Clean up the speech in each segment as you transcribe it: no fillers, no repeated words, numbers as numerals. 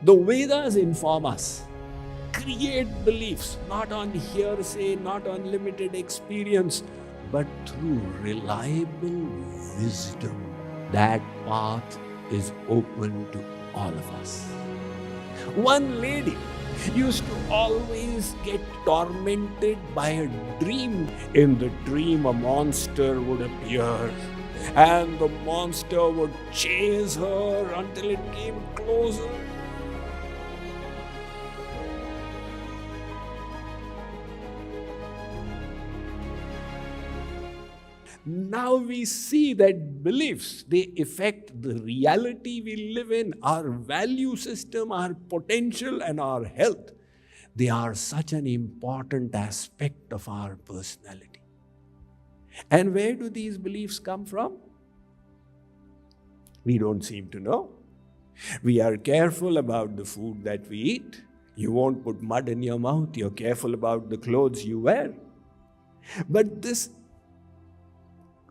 The Vedas inform us, create beliefs not on hearsay, not on limited experience, but through reliable wisdom. That path is open to all of us. One lady used to always get tormented by a dream. In the dream, a monster would appear, and the monster would chase her until it came closer. Now we see that beliefs, they affect the reality we live in, our value system, our potential, and our health. They are such an important aspect of our personality. And where do these beliefs come from? We don't seem to know. We are careful about the food that we eat. You won't put mud in your mouth. You're careful about the clothes you wear. But this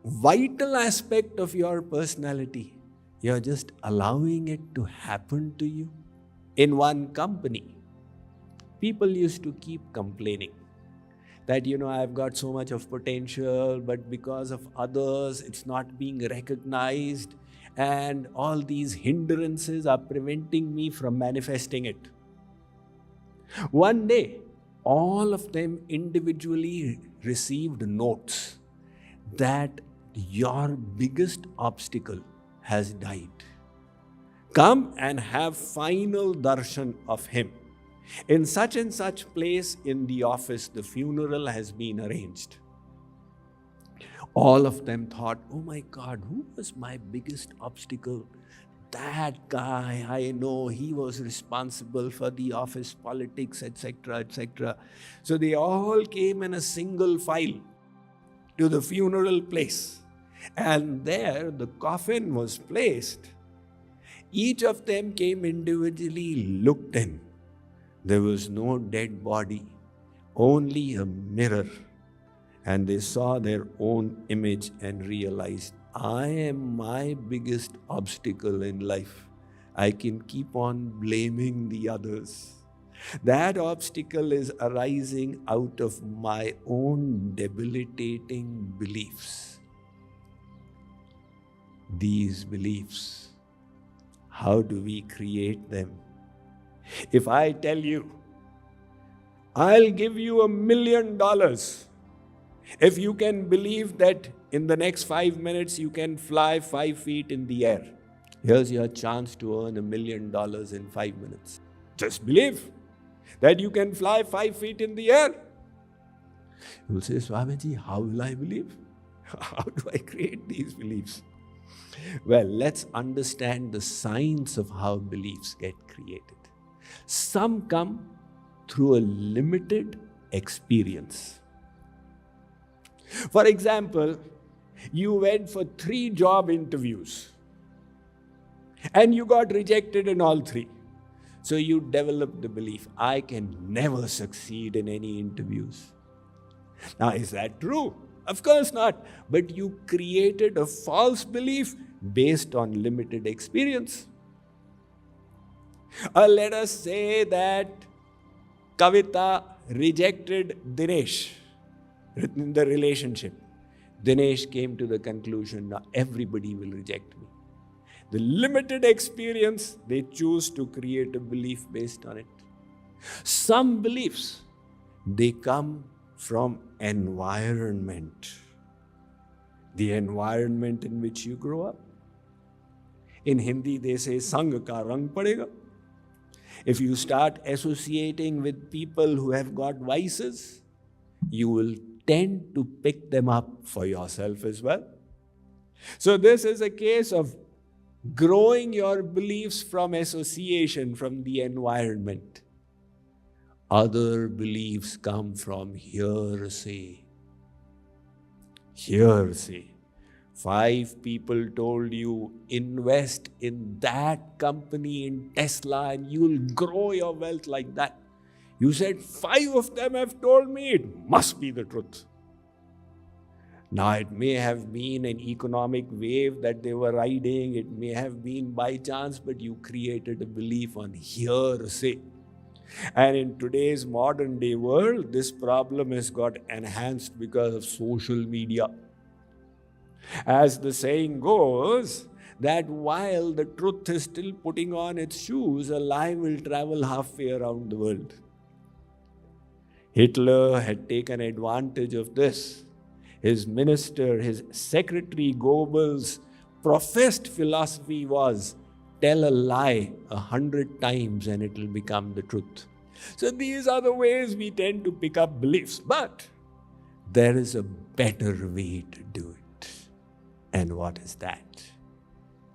vital aspect of your personality, you're just allowing it to happen to you. In one company, people used to keep complaining that, I've got so much of potential, but because of others, it's not being recognized, and all these hindrances are preventing me from manifesting it. One day, all of them individually received notes that your biggest obstacle has died. Come and have final darshan of him. In such and such place in the office, the funeral has been arranged. All of them thought, oh my God, who was my biggest obstacle? That guy, I know, he was responsible for the office politics, etc., etc. So they all came in a single file to the funeral place. And there the coffin was placed. Each of them came individually, looked in. There was no dead body, only a mirror. And they saw their own image and realized, I am my biggest obstacle in life. I can keep on blaming the others. That obstacle is arising out of my own debilitating beliefs. These beliefs, how do we create them? If I tell you, I'll give you $1 million if you can believe that in the next 5 minutes you can fly 5 feet in the air. Here's your chance to earn $1 million in 5 minutes. Just believe that you can fly 5 feet in the air. You will say, Swamiji, how will I believe? How do I create these beliefs? Well, let's understand the science of how beliefs get created. Some come through a limited experience. For example, you went for 3 job interviews and you got rejected in all 3. So you developed the belief, I can never succeed in any interviews. Now, is that true? Of course not. But you created a false belief based on limited experience. Or let us say that Kavita rejected Dinesh in the relationship. Dinesh came to the conclusion, now everybody will reject me. The limited experience, they choose to create a belief based on it. Some beliefs, they come from environment. The environment in which you grow up. In Hindi, they say, Sang ka rang padega. If you start associating with people who have got vices, you will tend to pick them up for yourself as well. So this is a case of growing your beliefs from association, from the environment. Other beliefs come from hearsay. Hearsay. 5 people told you, invest in that company, in Tesla, and you'll grow your wealth like that. You said, 5 of them have told me, it must be the truth. Now, it may have been an economic wave that they were riding, it may have been by chance, but you created a belief on hearsay. And in today's modern day world, this problem has got enhanced because of social media. As the saying goes, that while the truth is still putting on its shoes, a lie will travel halfway around the world. Hitler had taken advantage of this. His minister, his secretary Goebbels' professed philosophy was, tell a lie 100 times and it will become the truth. So these are the ways we tend to pick up beliefs. But there is a better way to do it. And what is that?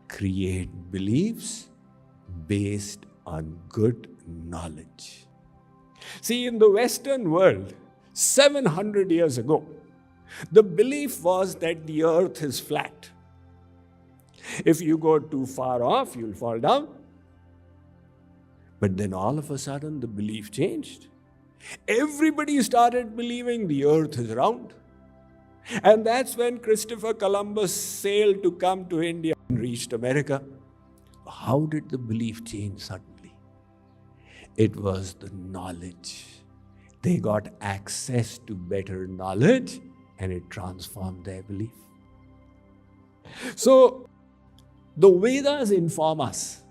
Create beliefs based on good knowledge. See, in the Western world, 700 years ago, the belief was that the earth is flat. If you go too far off, you'll fall down. But then all of a sudden, the belief changed. Everybody started believing the earth is round. And that's when Christopher Columbus sailed to come to India and reached America. How did the belief change suddenly? It was the knowledge. They got access to better knowledge and it transformed their belief. So, the Vedas inform us,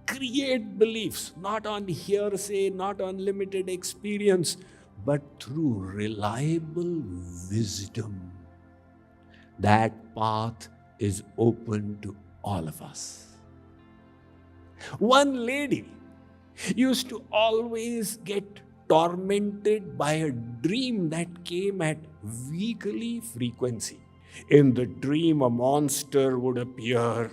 create beliefs, not on hearsay, not on limited experience, but through reliable wisdom. That path is open to all of us. One lady used to always get tormented by a dream that came at weekly frequency. In the dream, a monster would appear,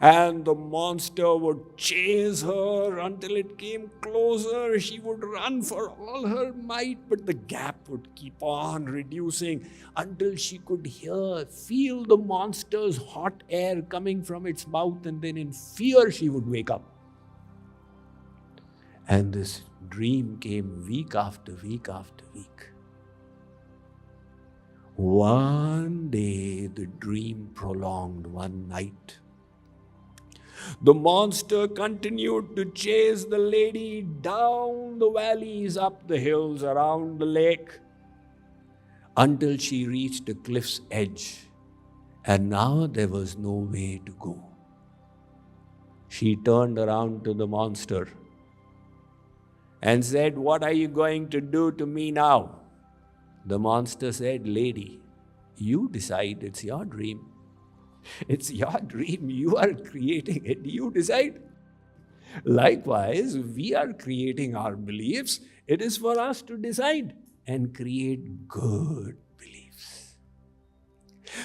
and the monster would chase her until it came closer. She would run for all her might, but the gap would keep on reducing until she could feel the monster's hot air coming from its mouth, and then in fear she would wake up. And this dream came week after week after week. One day, the dream prolonged one night. The monster continued to chase the lady down the valleys, up the hills, around the lake, until she reached a cliff's edge. And now there was no way to go. She turned around to the monster and said, "What are you going to do to me now?" The monster said, "Lady, you decide. It's your dream. It's your dream. You are creating it. You decide." Likewise, we are creating our beliefs. It is for us to decide and create good beliefs.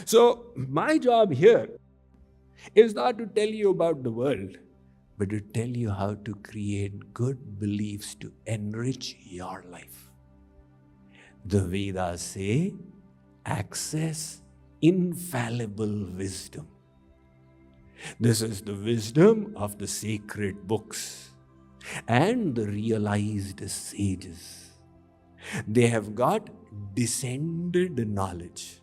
So, my job here is not to tell you about the world, but to tell you how to create good beliefs to enrich your life. The Vedas say, access infallible wisdom. This is the wisdom of the sacred books and the realized sages. They have got descended knowledge.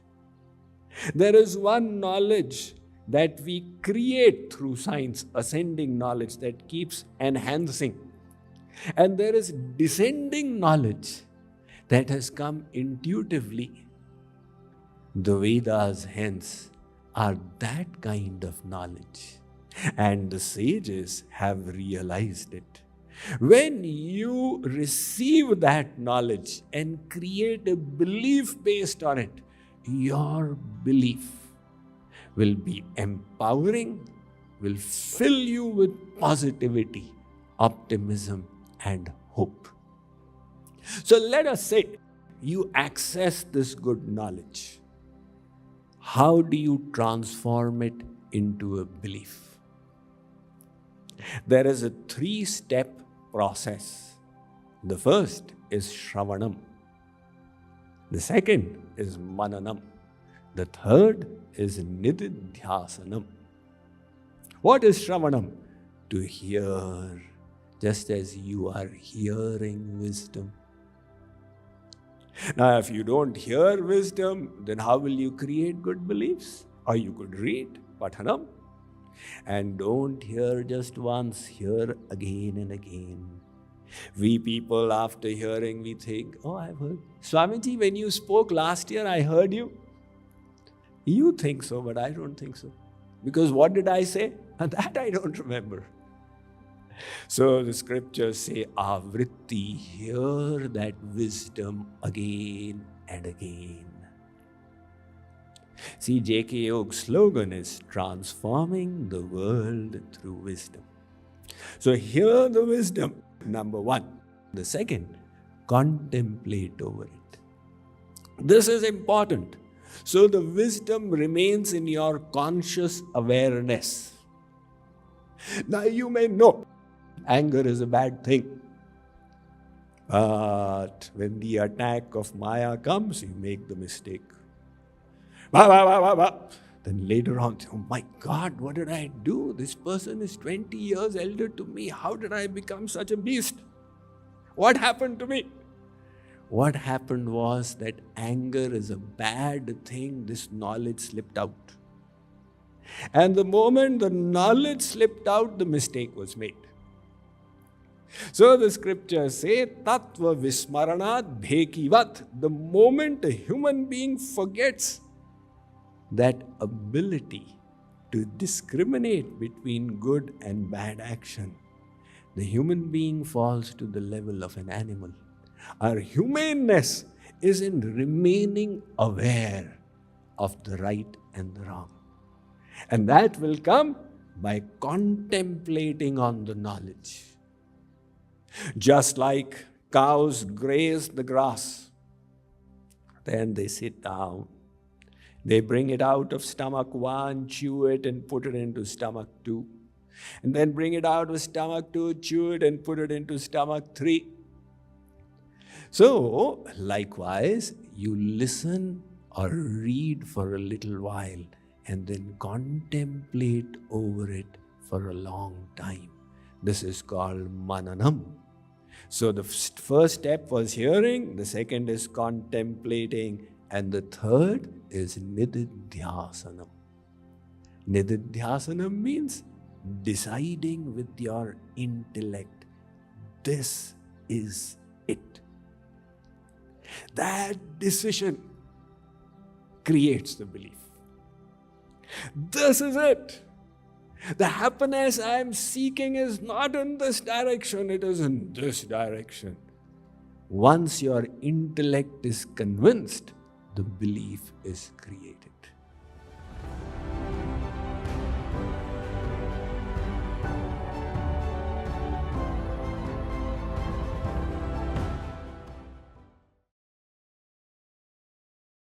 There is one knowledge that we create through science, ascending knowledge that keeps enhancing. And there is descending knowledge that has come intuitively. The Vedas, hence, are that kind of knowledge. And the sages have realized it. When you receive that knowledge and create a belief based on it, your belief will be empowering, will fill you with positivity, optimism, and hope. So let us say you access this good knowledge. How do you transform it into a belief? There is a 3-step process. The first is Shravanam. The second is Mananam. The third is Nididhyasanam. What is Shravanam? To hear, just as you are hearing wisdom. Now, if you don't hear wisdom, then how will you create good beliefs? Or you could read Pathanam. And don't hear just once, hear again and again. We people, after hearing, we think, oh, I've heard. Swamiji, when you spoke last year, I heard you. You think so, but I don't think so. Because what did I say? That I don't remember. So the scriptures say, Avritti, hear that wisdom again and again. See, J.K. Yoga's slogan is transforming the world through wisdom. So hear the wisdom, number one. The second, contemplate over it. This is important. So the wisdom remains in your conscious awareness. Now you may know anger is a bad thing. But when the attack of Maya comes, you make the mistake. Then later on, oh my God, what did I do? This person is 20 years elder to me. How did I become such a beast? What happened to me? What happened was that anger is a bad thing. This knowledge slipped out. And the moment the knowledge slipped out, the mistake was made. So the scriptures say, Tattva Vismaranat Bhekivat. The moment a human being forgets that ability to discriminate between good and bad action, the human being falls to the level of an animal. Our humaneness is in remaining aware of the right and the wrong. And that will come by contemplating on the knowledge. Just like cows graze the grass, then they sit down. They bring it out of stomach 1, chew it and put it into stomach 2. And then bring it out of stomach 2, chew it and put it into stomach 3. So, likewise, you listen or read for a little while and then contemplate over it for a long time. This is called Mananam. So the first step was hearing, the second is contemplating, and the third is Nididhyasanam. Nididhyasanam means deciding with your intellect, this is it. That decision creates the belief. This is it. The happiness I am seeking is not in this direction, it is in this direction. Once your intellect is convinced, the belief is created.